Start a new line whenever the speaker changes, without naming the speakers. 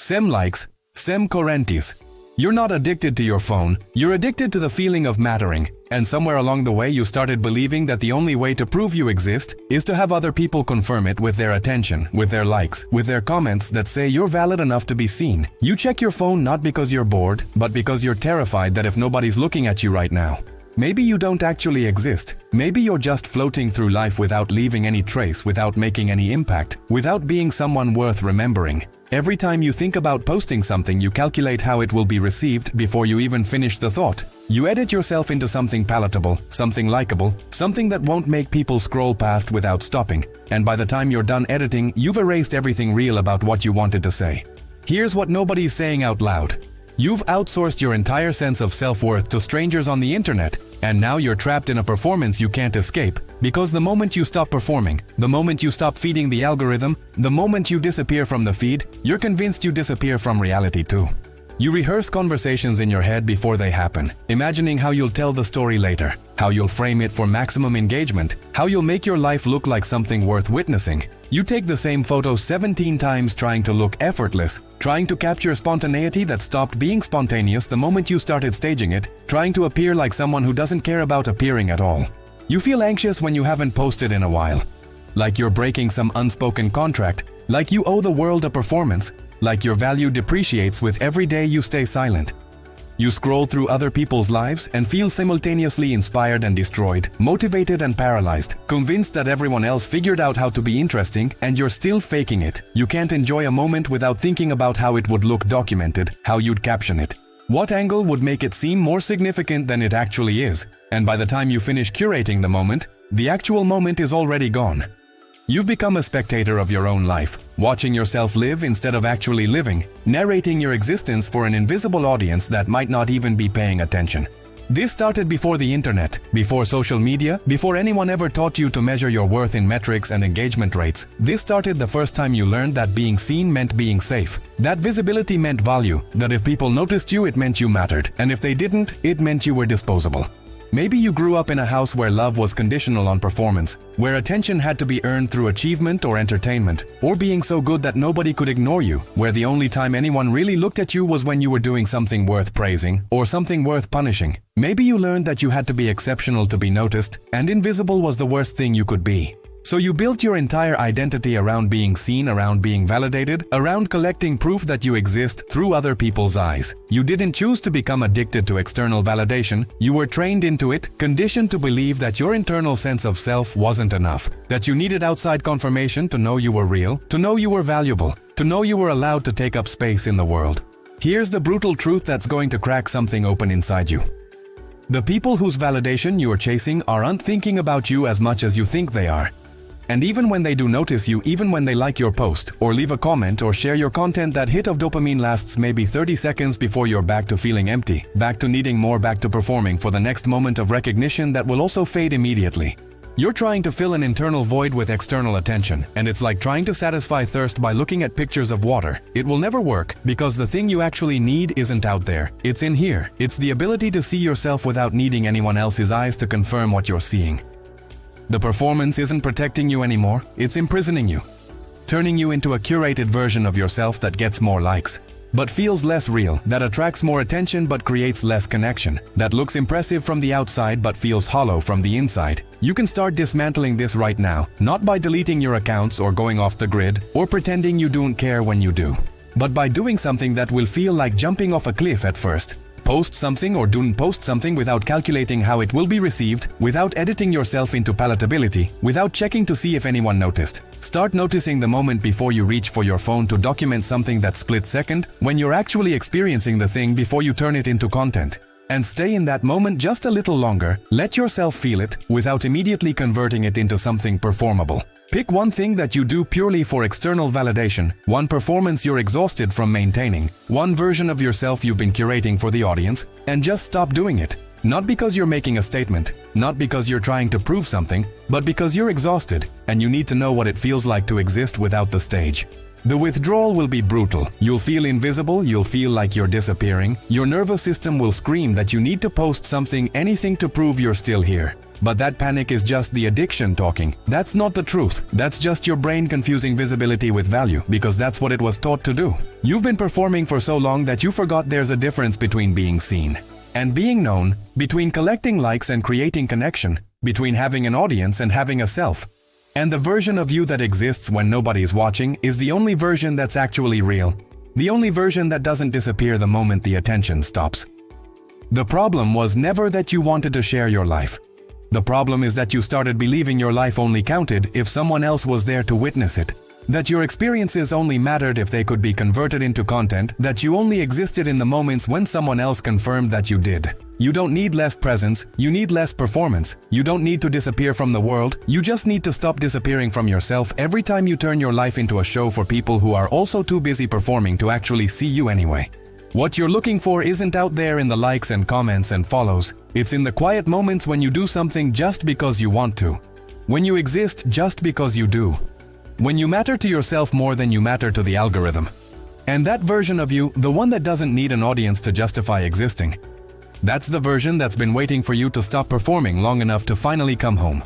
Sem likes, sem correntes. You're not addicted to your phone, you're addicted to the feeling of mattering, and somewhere along the way you started believing that the only way to prove you exist is to have other people confirm it with their attention, with their likes, with their comments that say you're valid enough to be seen. You check your phone not because you're bored, but because you're terrified that if nobody's looking at you right now, maybe you don't actually exist. Maybe you're just floating through life without leaving any trace, without making any impact, without being someone worth remembering. Every time you think about posting something, you calculate how it will be received before you even finish the thought. You edit yourself into something palatable, something likable, something that won't make people scroll past without stopping. And by the time you're done editing, you've erased everything real about what you wanted to say. Here's what nobody's saying out loud. You've outsourced your entire sense of self-worth to strangers on the internet, and now you're trapped in a performance you can't escape, because the moment you stop performing, the moment you stop feeding the algorithm, the moment you disappear from the feed, you're convinced you disappear from reality too. You rehearse conversations in your head before they happen, imagining how you'll tell the story later, how you'll frame it for maximum engagement, how you'll make your life look like something worth witnessing. You take the same photo 17 times trying to look effortless, trying to capture spontaneity that stopped being spontaneous the moment you started staging it, trying to appear like someone who doesn't care about appearing at all. You feel anxious when you haven't posted in a while, like you're breaking some unspoken contract, like you owe the world a performance, like your value depreciates with every day you stay silent. You scroll through other people's lives and feel simultaneously inspired and destroyed, motivated and paralyzed, convinced that everyone else figured out how to be interesting and you're still faking it. You can't enjoy a moment without thinking about how it would look documented, how you'd caption it. What angle would make it seem more significant than it actually is? And by the time you finish curating the moment, the actual moment is already gone. You've become a spectator of your own life, watching yourself live instead of actually living, narrating your existence for an invisible audience that might not even be paying attention. This started before the internet, before social media, before anyone ever taught you to measure your worth in metrics and engagement rates. This started the first time you learned that being seen meant being safe, that visibility meant value, that if people noticed you, it meant you mattered, and if they didn't, it meant you were disposable. Maybe you grew up in a house where love was conditional on performance, where attention had to be earned through achievement or entertainment, or being so good that nobody could ignore you, where the only time anyone really looked at you was when you were doing something worth praising or something worth punishing. Maybe you learned that you had to be exceptional to be noticed, and invisible was the worst thing you could be. So you built your entire identity around being seen, around being validated, around collecting proof that you exist through other people's eyes. You didn't choose to become addicted to external validation. You were trained into it, conditioned to believe that your internal sense of self wasn't enough, that you needed outside confirmation to know you were real, to know you were valuable, to know you were allowed to take up space in the world. Here's the brutal truth that's going to crack something open inside you. The people whose validation you are chasing aren't thinking about you as much as you think they are. And even when they do notice you, even when they like your post, or leave a comment, or share your content, that hit of dopamine lasts maybe 30 seconds before you're back to feeling empty, back to needing more, back to performing for the next moment of recognition that will also fade immediately. You're trying to fill an internal void with external attention, and it's like trying to satisfy thirst by looking at pictures of water. It will never work, because the thing you actually need isn't out there. It's in here. It's the ability to see yourself without needing anyone else's eyes to confirm what you're seeing. The performance isn't protecting you anymore, it's imprisoning you, turning you into a curated version of yourself that gets more likes, but feels less real, that attracts more attention but creates less connection, that looks impressive from the outside but feels hollow from the inside. You can start dismantling this right now, not by deleting your accounts or going off the grid, or pretending you don't care when you do, but by doing something that will feel like jumping off a cliff at first. Post something or don't post something without calculating how it will be received, without editing yourself into palatability, without checking to see if anyone noticed. Start noticing the moment before you reach for your phone to document something that split second, when you're actually experiencing the thing before you turn it into content. And stay in that moment just a little longer, let yourself feel it, without immediately converting it into something performable. Pick one thing that you do purely for external validation, one performance you're exhausted from maintaining, one version of yourself you've been curating for the audience, and just stop doing it. Not because you're making a statement, not because you're trying to prove something, but because you're exhausted, and you need to know what it feels like to exist without the stage. The withdrawal will be brutal. You'll feel invisible, you'll feel like you're disappearing. Your nervous system will scream that you need to post something, anything to prove you're still here. But that panic is just the addiction talking. That's not the truth. That's just your brain confusing visibility with value, because that's what it was taught to do. You've been performing for so long that you forgot there's a difference between being seen and being known, between collecting likes and creating connection, between having an audience and having a self. And the version of you that exists when nobody's watching is the only version that's actually real. The only version that doesn't disappear the moment the attention stops. The problem was never that you wanted to share your life. The problem is that you started believing your life only counted if someone else was there to witness it. That your experiences only mattered if they could be converted into content, that you only existed in the moments when someone else confirmed that you did. You don't need less presence, you need less performance. You don't need to disappear from the world, you just need to stop disappearing from yourself every time you turn your life into a show for people who are also too busy performing to actually see you anyway. What you're looking for isn't out there in the likes and comments and follows, it's in the quiet moments when you do something just because you want to. When you exist just because you do. When you matter to yourself more than you matter to the algorithm. And that version of you, the one that doesn't need an audience to justify existing, that's the version that's been waiting for you to stop performing long enough to finally come home.